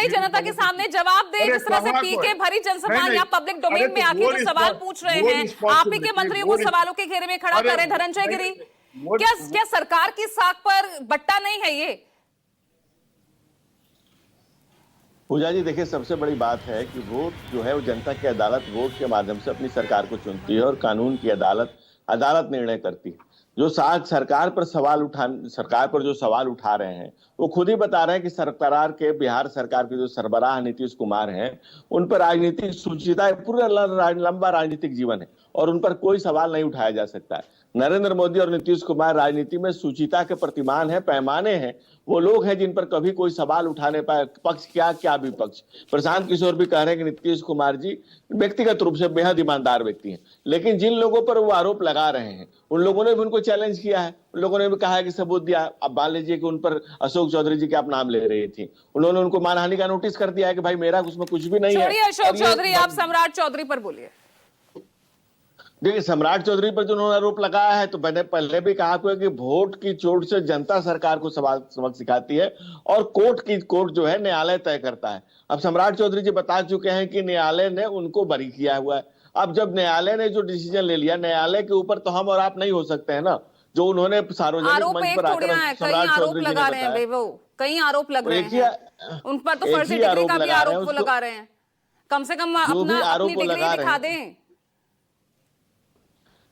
वही जनता के सामने जवाब दे। जिस तरह से पीके भरी जनसभा या पब्लिक डोमेन में आके जो सवाल पूछ रहे हैं, आप ही के मंत्रियों को सवालों के घेरे में खड़ा कर रहे हैं। धनंजय गिरी, क्या सरकार की साख पर बट्टा नहीं है ये? पूजा जी देखिए, सबसे बड़ी बात है कि वोट जो है वो जनता की अदालत वोट के माध्यम से अपनी सरकार को चुनती है और कानून की अदालत निर्णय करती है। जो सरकार पर सरकार पर जो सवाल उठा रहे हैं वो खुद ही बता रहे हैं कि बिहार सरकार के जो सरबराह नीतीश कुमार हैं उन पर राजनीतिक सुचिता पूरा लंबा राजनीतिक जीवन है और उन पर कोई सवाल नहीं उठाया जा सकता है। नरेंद्र मोदी और नीतीश कुमार राजनीति में सुचिता के प्रतिमान है, पैमाने हैं। वो लोग हैं जिन पर कभी कोई सवाल उठाने पाए, पक्ष क्या विपक्ष। प्रशांत किशोर भी कह रहे हैं कि नीतीश कुमार जी व्यक्तिगत रूप से बेहद ईमानदार व्यक्ति हैं, लेकिन जिन लोगों पर वो आरोप लगा रहे हैं उन लोगों ने भी उनको चैलेंज किया है। उन लोगों ने भी कहा है कि सबूत दिया। अब मान लीजिए कि उन पर अशोक चौधरी जी के आप नाम ले रही थी, उन्होंने उनको मानहानि का नोटिस कर दिया है कि भाई मेरा उसमें कुछ भी नहीं है। अशोक चौधरी, आप सम्राट चौधरी पर बोलिए। देखिए, सम्राट चौधरी पर जो उन्होंने आरोप लगाया है, तो मैंने पहले भी कहा कि वोट की चोट से जनता सरकार को सबक सिखाती है और कोर्ट जो है न्यायालय तय करता है। अब सम्राट चौधरी जी बता चुके हैं कि न्यायालय ने उनको बरी किया हुआ है। अब जब न्यायालय ने जो डिसीजन ले लिया, न्यायालय के ऊपर तो हम और आप नहीं हो सकते हैं ना। जो उन्होंने सार्वजनिक मंच पर आकर सम्राट चौधरी जी ने बताया, कई आरोप लग रहे हैं उन पर, तो फर्जी डिग्री का भी आरोप वो लगा रहे हैं। कम से कम अपनी डिग्री दिखा दें।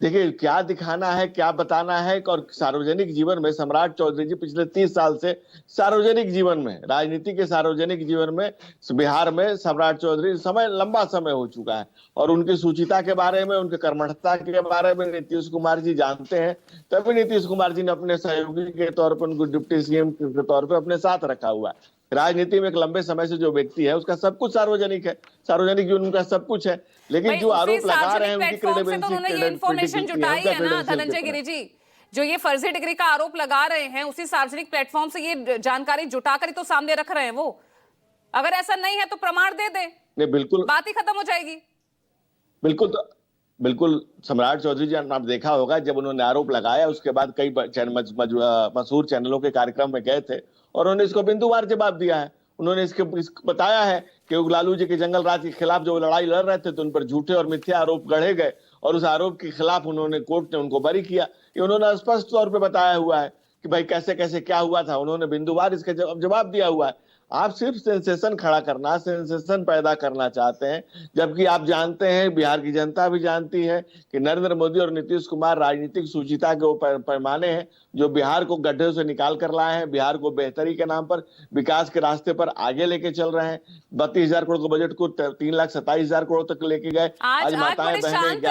देखिए, क्या दिखाना है, क्या बताना है। और सार्वजनिक जीवन में सम्राट चौधरी जी पिछले 30 साल से सार्वजनिक जीवन में, राजनीति के सार्वजनिक जीवन में बिहार में सम्राट चौधरी लंबा समय हो चुका है और उनकी सुचिता के बारे में, उनके कर्मठता के बारे में नीतीश कुमार जी जानते हैं। तभी नीतीश कुमार जी ने अपने सहयोगी के तौर पर उनको डिप्टी सीएम के तौर पर अपने साथ रखा हुआ है। राजनीति में एक लंबे समय से जो व्यक्ति है उसका सब कुछ सार्वजनिक है, सार्वजनिक जीवन उनका सब कुछ है, लेकिन जो आरोप लगा रहे हैं उनकी इन्फॉर्मेशन जुटाई है ना धनंजय गिरी जी। जो ये फर्जी डिग्री का आरोप लगा रहे हैं उसी सार्वजनिक प्लेटफॉर्म से ये जानकारी जुटाकर ही तो सामने रख रहे हैं वो। अगर ऐसा नहीं है तो प्रमाण दे दें, नहीं बिल्कुल बात ही खत्म हो जाएगी। बिल्कुल सम्राट चौधरी जी आप देखा होगा, जब उन्होंने आरोप लगाया उसके बाद कई मशहूर चैनलों के कार्यक्रम में गए थे और उन्होंने इसको बिंदुवार जवाब दिया है। उन्होंने बताया है कि लालू जी के जंगल राज के खिलाफ जो लड़ाई लड़ रहे थे तो उन पर झूठे और मिथ्या आरोप गढ़े गए और उस आरोप के खिलाफ कोर्ट ने उनको बरी किया। ये उन्होंने स्पष्ट तौर पे बताया हुआ है कि भाई कैसे कैसे क्या हुआ था। उन्होंने बिंदुवार इसके जवाब दिया हुआ है। आप सिर्फ सेंसेशन खड़ा करना, सेंसेशन पैदा करना चाहते हैं, जबकि आप जानते हैं, बिहार की जनता भी जानती है कि नरेंद्र मोदी और नीतीश कुमार राजनीतिक सुचिता के वो पैमाने हैं जो बिहार को गड्ढे से निकाल कर लाए हैं। बिहार को बेहतरी के नाम पर, विकास के रास्ते पर आगे लेके चल रहे हैं। 32,000 करोड़ के बजट को 3,27,000 करोड़ तक लेके गए। आज माताएं बहनें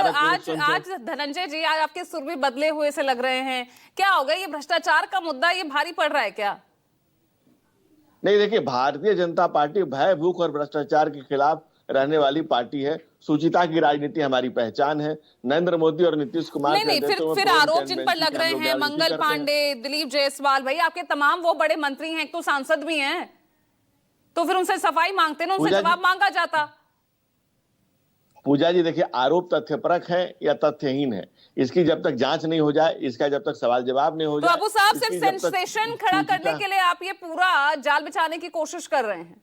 आज धनंजय जी, आज आपके सुर भी बदले हुए से लग रहे हैं। क्या हो गया, ये भ्रष्टाचार का मुद्दा ये भारी पड़ रहा है क्या? नहीं, देखिए, भारतीय जनता पार्टी भय, भूख और भ्रष्टाचार के खिलाफ रहने वाली पार्टी है। सुचिता की राजनीति हमारी पहचान है। नरेंद्र मोदी और नीतीश कुमार फिर आरोप जिन पर लग रहे हैं, मंगल पांडे, दिलीप जायसवाल, भाई आपके तमाम वो बड़े मंत्री हैं, एक तो सांसद भी हैं, तो फिर उनसे सफाई मांगते ना, उनसे जवाब मांगा जाता। पूजा जी देखिए, आरोप तथ्यपरक है या तथ्यहीन है, इसकी जब तक जांच नहीं हो जाए, इसका जब तक सवाल जवाब नहीं हो जाए, तो अबू साहब सिर्फ सेंसेशन खड़ा करने के लिए आप ये पूरा जाल बिछाने की कोशिश कर रहे हैं।